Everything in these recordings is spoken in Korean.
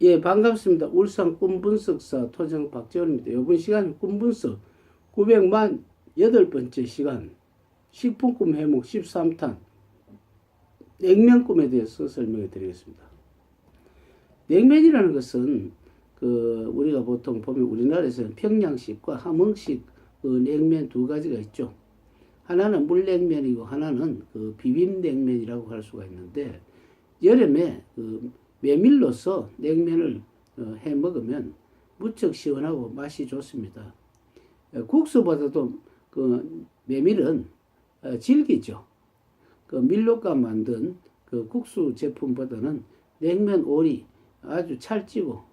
예, 반갑습니다. 울산 꿈분석사 토정 박재원입니다. 이번 시간은 꿈분석 900만 8번째 시간 식품꿈 해목 13탄 냉면꿈에 대해서 설명해 드리겠습니다. 냉면이라는 것은 우리가 보통 보면 우리나라에서는 평양식과 함흥식 냉면 두 가지가 있죠. 하나는 물냉면이고 하나는 비빔냉면이라고 할 수가 있는데, 여름에 메밀로서 냉면을 해 먹으면 무척 시원하고 맛이 좋습니다. 국수보다도 메밀은 질기죠. 밀로가 만든 국수 제품보다는 냉면 오리 아주 찰지고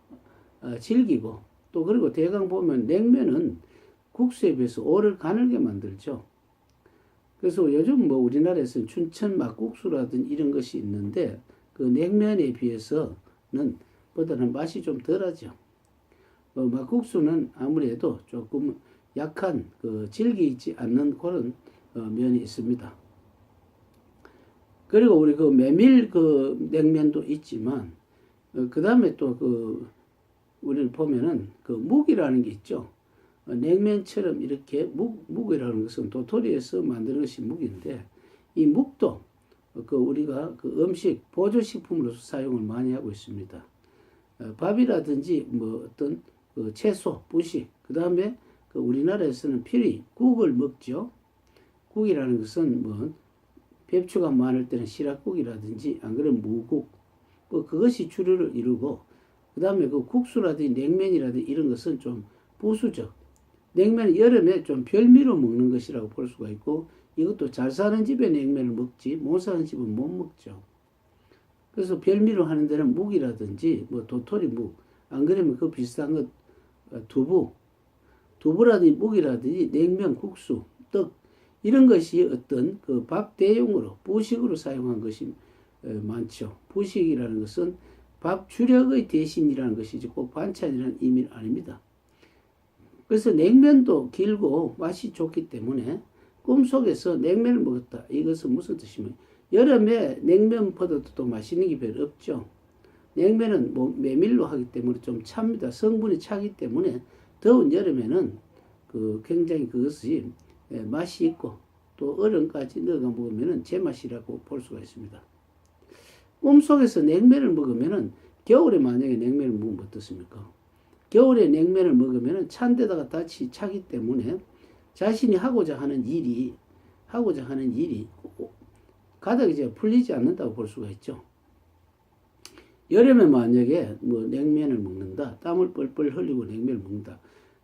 질기고, 또 그리고 대강 보면 냉면은 국수에 비해서 오를 가늘게 만들죠. 그래서 요즘 우리나라에서는 춘천 막국수라든지 이런 것이 있는데, 냉면에 비해서는 보다는 맛이 좀 덜하죠. 막국수는 아무래도 조금 약한 질기지 않는 그런 면이 있습니다. 그리고 우리 메밀 냉면도 있지만, 그 다음에 또 우리를 보면은 묵이라는 게 있죠. 냉면처럼 이렇게 묵이라는 것은 도토리에서 만드는 것이 묵인데, 이 묵도 우리가 음식 보조식품으로서 사용을 많이 하고 있습니다. 밥이라든지 어떤 채소, 부식, 그 다음에 우리나라에서는 필히 국을 먹죠. 국이라는 것은 배추가 많을 때는 시락국이라든지, 안 그러면 무국, 그것이 주류를 이루고, 그 다음에 국수라든지 냉면이라든지 이런 것은 좀 부수적, 냉면은 여름에 좀 별미로 먹는 것이라고 볼 수가 있고, 이것도 잘 사는 집에 냉면을 먹지 못 사는 집은 못 먹죠. 그래서 별미로 하는 데는 묵이라든지 도토리 묵, 안 그러면 비슷한 것 두부라든지 묵이라든지 냉면, 국수, 떡, 이런 것이 어떤 밥 대용으로 부식으로 사용한 것이 많죠. 부식이라는 것은 밥 주력의 대신이라는 것이지 꼭 반찬이라는 의미는 아닙니다. 그래서 냉면도 길고 맛이 좋기 때문에 꿈속에서 냉면을 먹었다, 이것은 무슨 뜻이면, 여름에 냉면보다도 또 맛있는 게 별로 없죠. 냉면은 메밀로 하기 때문에 좀 찹니다. 성분이 차기 때문에 더운 여름에는 굉장히 그것이 맛이 있고, 또 얼음까지 넣어가 먹으면 제맛이라고 볼 수가 있습니다. 꿈속에서 냉면을 먹으면, 겨울에 만약에 냉면을 먹으면 어떻습니까? 겨울에 냉면을 먹으면 찬 데다가 다시 차기 때문에 자신이 하고자 하는 일이 가닥이 풀리지 않는다고 볼 수가 있죠. 여름에 만약에 냉면을 먹는다, 땀을 뻘뻘 흘리고 냉면을 먹는다,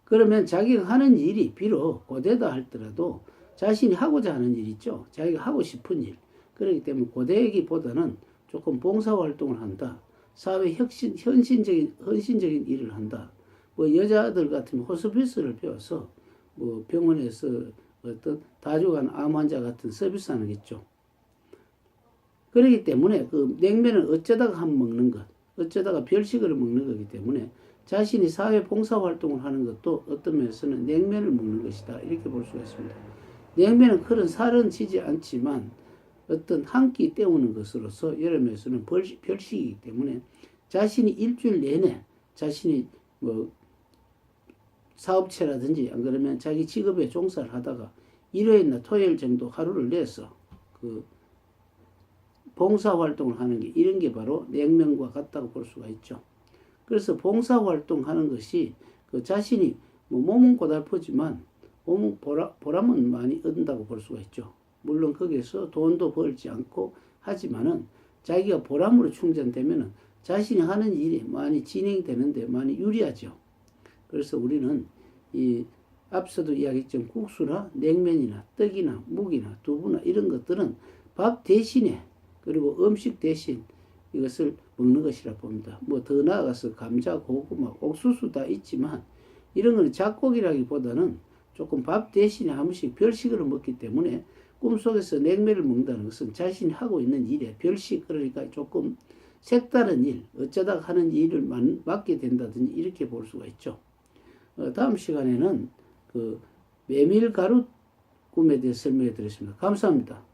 그러면 자기가 하는 일이 비록 고되다 할더라도 자신이 하고자 하는 일 있죠. 자기가 하고 싶은 일. 그렇기 때문에 고되기보다는 조금 봉사활동을 한다, 사회 헌신적인 일을 한다. 여자들 같으면 호스피스를 배워서 병원에서 어떤 다주간 암 환자 같은 서비스 하는겠죠. 그렇기 때문에 냉면은 어쩌다가 먹는 것, 어쩌다가 별식으로 먹는 거기 때문에 자신이 사회 봉사활동을 하는 것도 어떤 면에서는 냉면을 먹는 것이다, 이렇게 볼 수가 있습니다. 냉면은 그런 살은 지지 않지만 어떤 한 끼 때우는 것으로서 여름에서는 별식이기 때문에 자신이 일주일 내내 자신이 사업체라든지, 안 그러면 자기 직업에 종사를 하다가 일요일이나 토요일 정도 하루를 내서 봉사활동을 하는 게, 이런 게 바로 냉면과 같다고 볼 수가 있죠. 그래서 봉사활동하는 것이 자신이 몸은 고달프지만 몸은 보람은 많이 얻는다고 볼 수가 있죠. 물론 거기에서 돈도 벌지 않고 하지만은 자기가 보람으로 충전되면은 자신이 하는 일이 많이 진행되는데 많이 유리하죠. 그래서 우리는 앞서도 이야기했지만 국수나 냉면이나 떡이나 묵이나 두부나 이런 것들은 밥 대신에, 그리고 음식 대신 이것을 먹는 것이라 봅니다. 더 나아가서 감자, 고구마, 옥수수 다 있지만 이런 거는 잡곡이라기보다는 조금 밥 대신에 한 번씩 별식으로 먹기 때문에 꿈속에서 냉면을 먹는다는 것은 자신이 하고 있는 일에 별식, 그러니까 조금 색다른 일, 어쩌다가 하는 일을 맡게 된다든지 이렇게 볼 수가 있죠. 다음 시간에는 메밀가루 꿈에 대해 설명해 드렸습니다. 감사합니다.